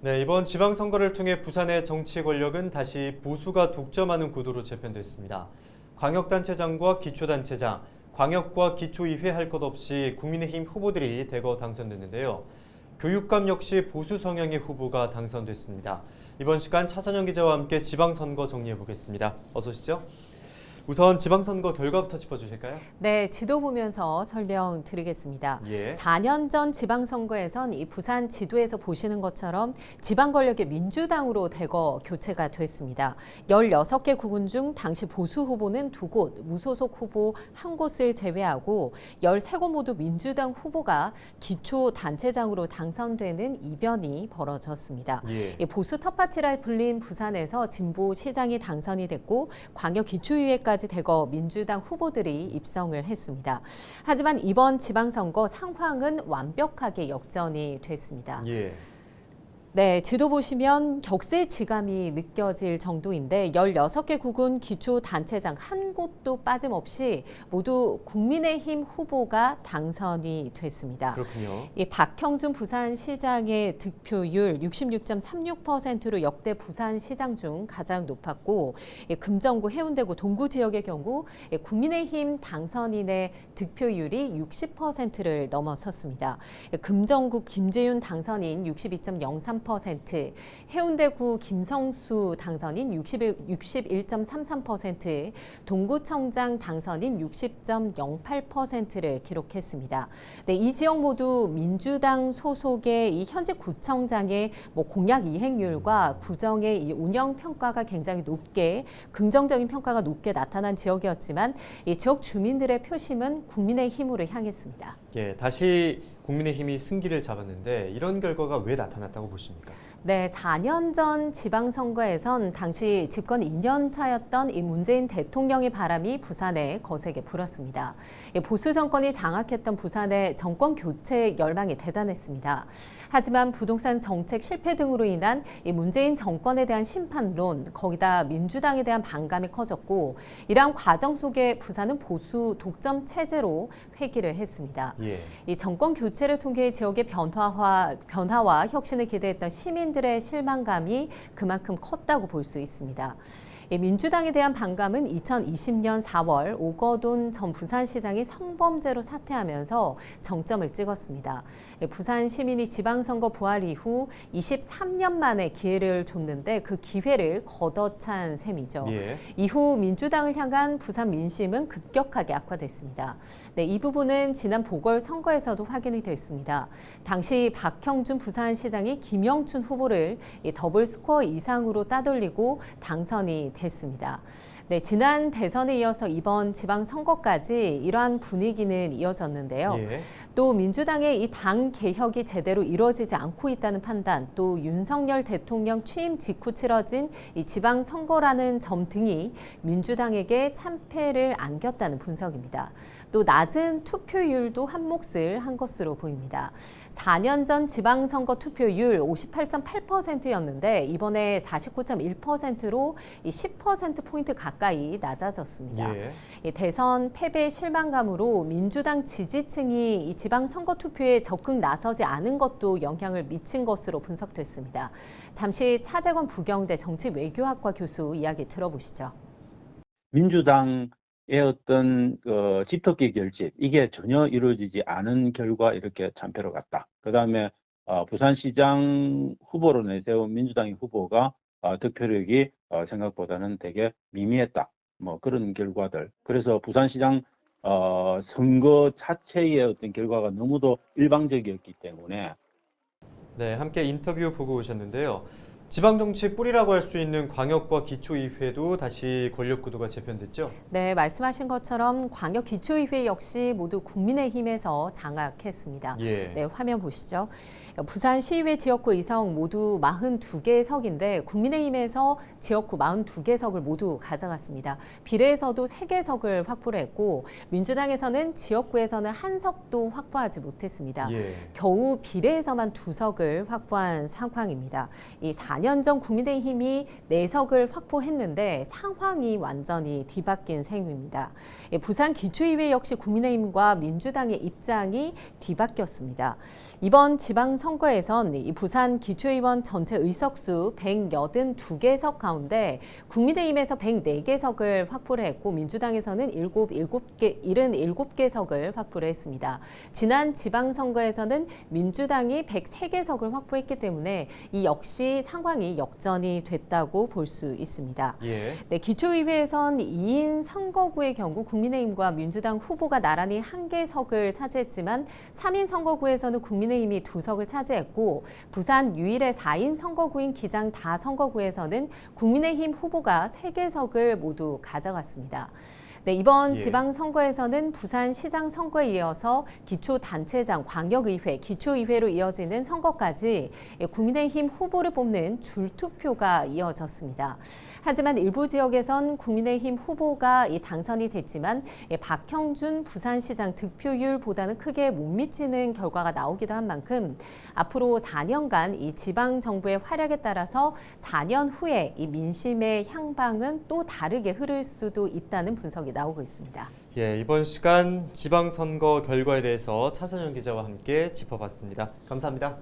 네, 이번 지방선거를 통해 부산의 정치 권력은 다시 보수가 독점하는 구도로 재편됐습니다. 광역단체장과 기초단체장, 광역과 기초의회 할 것 없이 국민의힘 후보들이 대거 당선됐는데요. 교육감 역시 보수 성향의 후보가 당선됐습니다. 이번 시간 차선영 기자와 함께 지방선거 정리해보겠습니다. 어서 오시죠. 우선 지방선거 결과부터 짚어주실까요? 네, 지도 보면서 설명드리겠습니다. 예. 4년 전 지방선거에선 이 부산 지도에서 보시는 것처럼 지방 권력의 민주당으로 대거 교체가 됐습니다. 16개 구군 중 당시 보수 후보는 2곳, 무소속 후보 1곳을 제외하고 13곳 모두 민주당 후보가 기초단체장으로 당선되는 이변이 벌어졌습니다. 예. 이 보수 텃밭이라 불린 부산에서 진보 시장이 당선이 됐고 광역 기초의회까지 대거 민주당 후보들이 입성을 했습니다. 하지만 이번 지방선거 상황은 완벽하게 역전이 됐습니다. 예. 네, 지도 보시면 격세지감이 느껴질 정도인데 16개 구군 기초단체장 한 곳도 빠짐없이 모두 국민의힘 후보가 당선이 됐습니다. 그렇군요. 이 박형준 부산시장의 득표율 66.36%로 역대 부산시장 중 가장 높았고 금정구, 해운대구, 동구 지역의 경우 국민의힘 당선인의 득표율이 60%를 넘어섰습니다. 금정구 김재윤 당선인 62.03%, 해운대구 김성수 당선인 61.33%, 동구청장 당선인 60.08%를 기록했습니다. 네, 이 지역 모두 민주당 소속의 이 현직 구청장의 공약 이행률과 구정의 이 운영 평가가 굉장히 높게, 긍정적인 평가가 높게 나타난 지역이었지만 이 지역 주민들의 표심은 국민의힘으로 향했습니다. 예, 다시 국민의힘이 승기를 잡았는데 이런 결과가 왜 나타났다고 보십니까? 네, 4년 전 지방선거에선 당시 집권 2년 차였던 이 문재인 대통령의 바람이 부산에 거세게 불었습니다. 보수 정권이 장악했던 부산의 정권 교체 열망이 대단했습니다. 하지만 부동산 정책 실패 등으로 인한 이 문재인 정권에 대한 심판론, 거기다 민주당에 대한 반감이 커졌고 이러한 과정 속에 부산은 보수 독점 체제로 회귀를 했습니다. 예. 이 정권 교체를 통해 지역의 변화와 혁신을 기대했던 시민들의 실망감이 그만큼 컸다고 볼 수 있습니다. 민주당에 대한 반감은 2020년 4월 오거돈 전 부산시장이 성범죄로 사퇴하면서 정점을 찍었습니다. 부산 시민이 지방선거 부활 이후 23년 만에 기회를 줬는데 그 기회를 걷어찬 셈이죠. 예. 이후 민주당을 향한 부산 민심은 급격하게 악화됐습니다. 네, 이 부분은 지난 보궐선거에서도 확인이 됐습니다. 당시 박형준 부산시장이 김영춘 후보를 더블 스코어 이상으로 따돌리고 당선이 됐습니다. 네, 지난 대선에 이어서 이번 지방선거까지 이러한 분위기는 이어졌는데요. 예. 또 민주당의 이 당 개혁이 제대로 이루어지지 않고 있다는 판단, 또 윤석열 대통령 취임 직후 치러진 이 지방선거라는 점 등이 민주당에게 참패를 안겼다는 분석입니다. 또 낮은 투표율도 한 몫을 한 것으로 보입니다. 4년 전 지방선거 투표율 58.8%였는데 이번에 49.1%로 10%포인트 가까이 낮아졌습니다. 예. 대선 패배 실망감으로 민주당 지지층이 이 지방선거 투표에 적극 나서지 않은 것도 영향을 미친 것으로 분석됐습니다. 잠시 차재권 부경대 정치외교학과 교수 이야기 들어보시죠. 민주당의 어떤 집토끼 결집, 이게 전혀 이루어지지 않은 결과 이렇게 참패로 갔다. 그다음에 부산시장 후보로 내세운 민주당의 후보가 득표력이 생각보다는 되게 미미했다. 뭐 그런 결과들. 그래서 부산시장 선거 자체의 어떤 결과가 너무도 일방적이었기 때문에 네, 함께 인터뷰 보고 오셨는데요. 지방정치 뿌리라고 할 수 있는 광역과 기초의회도 다시 권력 구도가 재편됐죠? 네, 말씀하신 것처럼 광역 기초의회 역시 모두 국민의힘에서 장악했습니다. 예. 네, 화면 보시죠. 부산시의회 지역구 의석 모두 42개 석인데 국민의힘에서 지역구 42개 석을 모두 가져갔습니다. 비례에서도 3개 석을 확보를 했고 민주당에서는 지역구에서는 한 석도 확보하지 못했습니다. 예. 겨우 비례에서만 2석을 확보한 상황입니다. 이 4년 전 국민의힘이 4석을 확보했는데 상황이 완전히 뒤바뀐 셈입니다. 부산 기초의회 역시 국민의힘과 민주당의 입장이 뒤바뀌었습니다. 이번 지방선거에선 이 부산 기초의원 전체 의석수 182개석 가운데 국민의힘에서 104개석을 확보를 했고 민주당에서는 77개석을 확보를 했습니다. 지난 지방선거에서는 민주당이 103개석을 확보했기 때문에 이 역시 상황이 역전이 됐다고 볼 수 있습니다. 예. 네, 기초의회에선 2인 선거구의 경우 국민의힘과 민주당 후보가 나란히 1개석을 차지했지만 3인 선거구에서는 국민의힘이 2석을 차지했고 부산 유일의 4인 선거구인 기장 다선거구에서는 국민의힘 후보가 3개석을 모두 가져갔습니다. 네, 이번 예. 지방선거에서는 부산시장 선거에 이어서 기초단체장, 광역의회, 기초의회로 이어지는 선거까지 국민의힘 후보를 뽑는 줄투표가 이어졌습니다. 하지만 일부 지역에선 국민의힘 후보가 당선이 됐지만 박형준 부산시장 득표율보다는 크게 못 미치는 결과가 나오기도 한 만큼 앞으로 4년간 이 지방정부의 활약에 따라서 4년 후에 이 민심의 향방은 또 다르게 흐를 수도 있다는 분석이 나오고 있습니다. 예, 이번 시간 지방선거 결과에 대해서 차선영 기자와 함께 짚어봤습니다. 감사합니다.